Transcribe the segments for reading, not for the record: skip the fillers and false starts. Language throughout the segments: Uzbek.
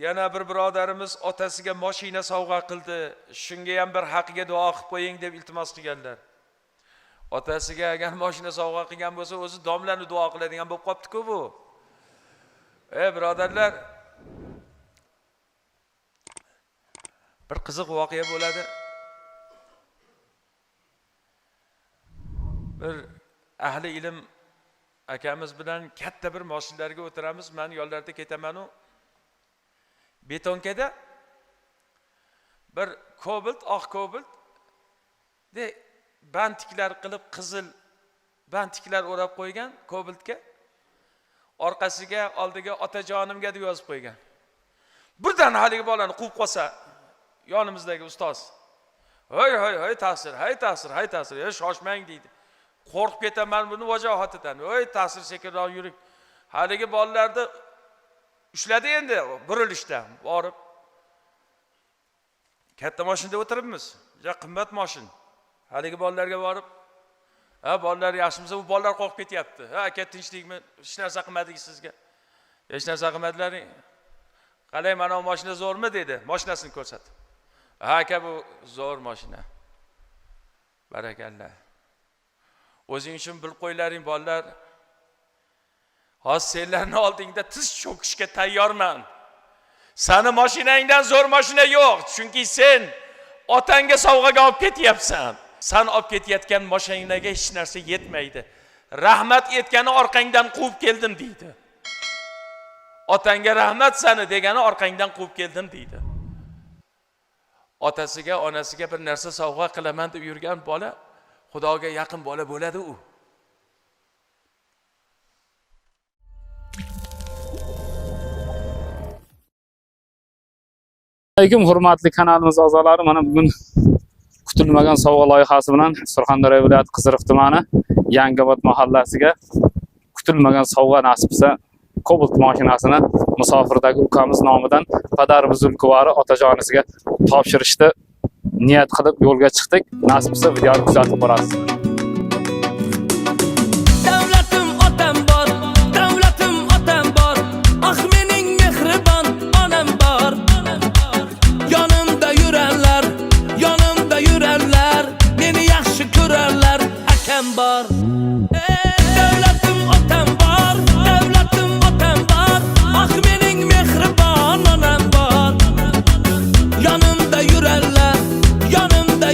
Yana bir birodarimiz otasiga mashina sovg'a qildi. Shunga ham bir haqiga duo qilib qo'ying deb iltimos qilganlar. Otasiga agar mashina sovg'a qilgan bo'lsa, o'zi domlani duo qiladigan bo'lib qopti-ku bu. Birodarlar, bir qiziq voqea bo'ladi. Bir ahli ilm akamiz bilan katta bir mashinalarga o'tiramiz. Men yo'llarda ketaman-u betonkada bir kobalt, oq kobalt de bantiklar qilib qizil bantiklar o'rab qo'ygan kobaltga. Orqasiga oldiga otajonimga deb yozib qo'ygan. Birdan haligi bolani quvib qolsa, yonimizdagi ustoz. Hoy ta'sir, ta'sir, shoshmang deydi. Qo'rqib ketaman buni vajohatidan. Ta'sir sekinroq yuring. Haligi bolalarni ushladi endi burilishda borib. Katta mashinada o'tiribmiz. Juda qimmat mashin. Haligi bolalarga borib, bolalar yaxshimisiz? Bu bolalar qo'rqib ketyapti. Aka tinchlikmi? Hech narsa qilmadik sizga. Hech narsa qilmadilaring. Qalay, mana bu mashina zo'rmi dedi. Mashinasini ko'rsatdi. Aka bu zo'r mashina. Barakallah. O'zing uchun bilib qo'ylaring bolalar. Hozir senlarning oldingda tiz cho'kishga tayyorman. Sani mashinangdan zo'r mashina yo'q, chunki sen otangga sovg'aga olib ketyapsan. Sen olib ketayotgan mashinaga hech narsa yetmaydi. Rahmat etgani orqangdan quvib keldim deydi. Otangga rahmat sani degani orqangdan quvib keldim deydi. Otasiga, onasiga bir narsa sovg'a qilaman deb yurgan bola Xudoga yaqin bola bo'ladi u. Assalomu hurmatli kanalimiz a'zolari, mana bugun kutilmagan sovg'a loyihasi bilan Surxondaryo viloyati Qiziriq tumani Yangiobod mahallasiga kutilmagan sovg'a nasib etsa Cobalt mashinasini musofirdagi ukamiz nomidan Padarimiz Zulkuvari otajonisiga topshirishni niyat qilib yo'lga chiqdik. Nasib etsa videoni kuzatib borasiz. Davlatim otam bor, davlatim otam bor. Ah mening mehribon onam bor. Yonimda yurarlar, meni yaxshi ko'rarlar, akam bor. Davlatim otam bor, davlatim otam bor. Ah mening mehribon onam bor. Yonimda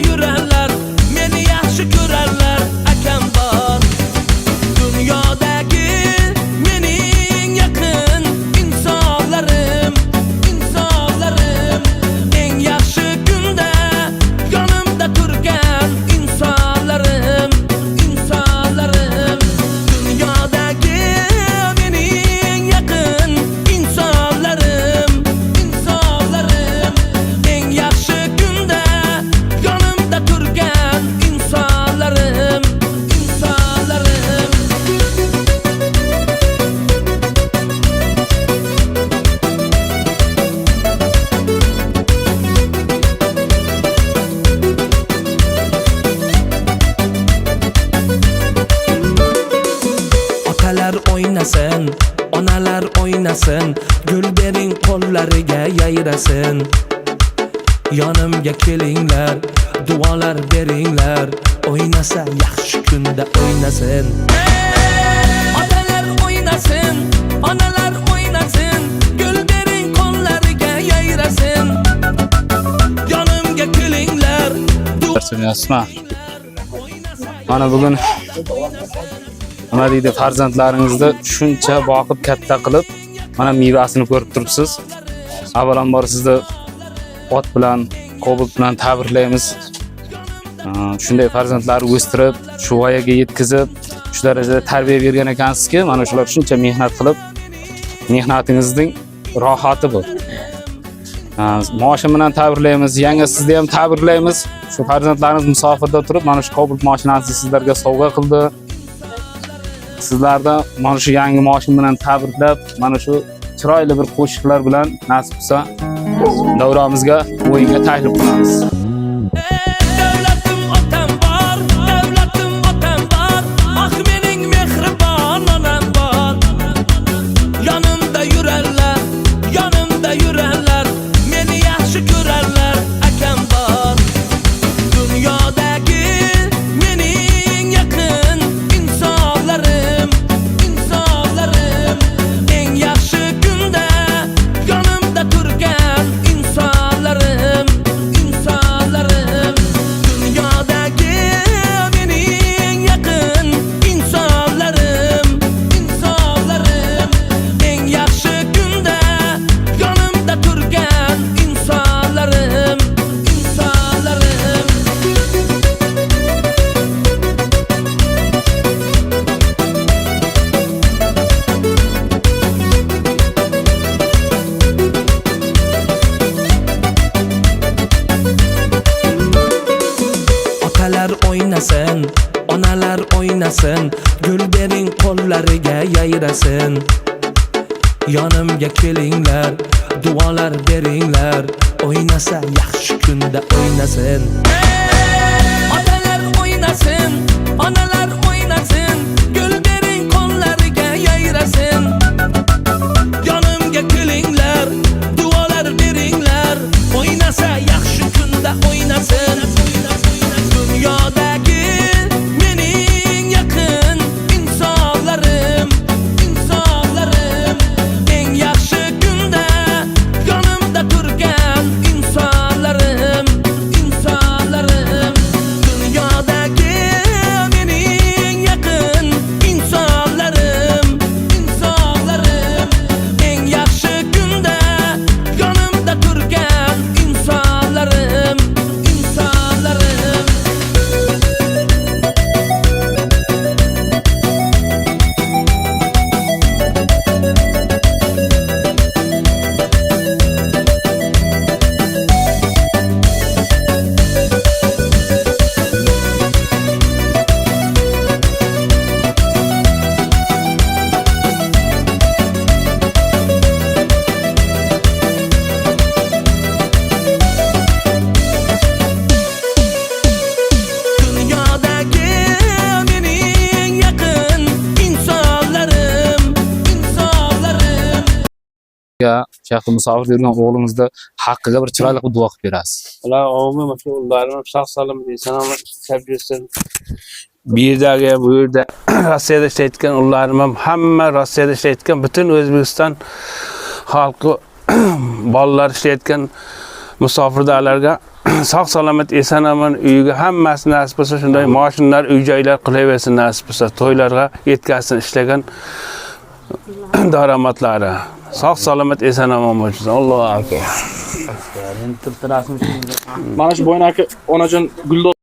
yurarlar, meni yaxshi ko'rarlar, akam bor. Dunyodagi mening yaqin insonlarim, eng yaxshi kunda yonimda turgan insonlarim. Dunyodagi mening yaqin insonlarim, eng yaxshi kunda yonimda turgan insonlarim. Otalar o'ynasin, onalar o'ynasin, gul bering qo'llariga yayrasin. Yonimga kelinglar, duolar beringlar, o'ynasa yaxshi kunda o'ynasin. Otalar o'ynasin, onalar o'ynasin, gul bering qo'llariga yayrasin. Yonimga kelinglar, Asma. Mana bugun nima deydi, farzandlaringizni shuncha boqib katta qilib, mana mevasini ko'rib turibsiz. Avvalambor sizni ot bilan, Cobalt bilan tabriklaymiz. Shunday farzandlar o'stirib, shu voyaga yetkazib, shu darajada tarbiya bergan ekansizki, mana shular shuncha mehnat qilib, mehnatingizning rohati bu. Mashina bilan tabriklaymiz, yangi sizni ham tabriklaymiz. Shu farzandlaringiz musofirda turib, mana shu Cobalt mashinasini sizlarga sovg'a qildi. Sizlarda mana shu yangi mashina bilan tabriklab, mana shu chiroyli bir qo'shiqlar bilan nasib etsa davramizga o'yinga taklif qilamiz. davlatim otam bor, ah mening mehribon onam bor. Yonimda yurarlar, o'ynasin, gul bering qo'llariga yayrasin. Yonimga kelinglar, duolar beringlar, o'ynasa yaxshi kunda o'ynasin. Otalar o'ynasin, onalar o'ynasin, gul bering qo'llariga yayrasin. Yonimga kelinglar, duolar beringlar, o'ynasa yaxshi kunda o'ynasin. Dunyodagi mening yaqin insonlarim, eng yaxshi kunda yonimda turgan insonlarim. Dunyodagi mening yaqin insonlarim, eng yaxshi kunda yonimda turgan insonlarim. Dunyodagi mening yaqin insonlarim. Ya, şahı musafir yurgan oğlunuzda hakkıga bir chiroyli qilib duo qilib berasiz. Ular ovmi mas'ullarimiz sog' salomat eson-omon tarbiyasidan bu yerdagi bu yerda Rossiyada ishlayotgan ularimiz ham hamma Rossiyada ishlayotgan butun O'zbekiston xalqi bolalar ishlayotgan musofirdalarga sog' salomat eson-omon uyiga hammasi nasib bo'lsa shunday mashinalar, uy-joylar qilaversin nasib bo'lsa, to'ylarga yetkazsin ishlagan daromadlari. Sog' salomat eson-omon bo'lsin. Allohu akbar. Endi tirtirasizmi? Mana shu boyagi onajon Guldo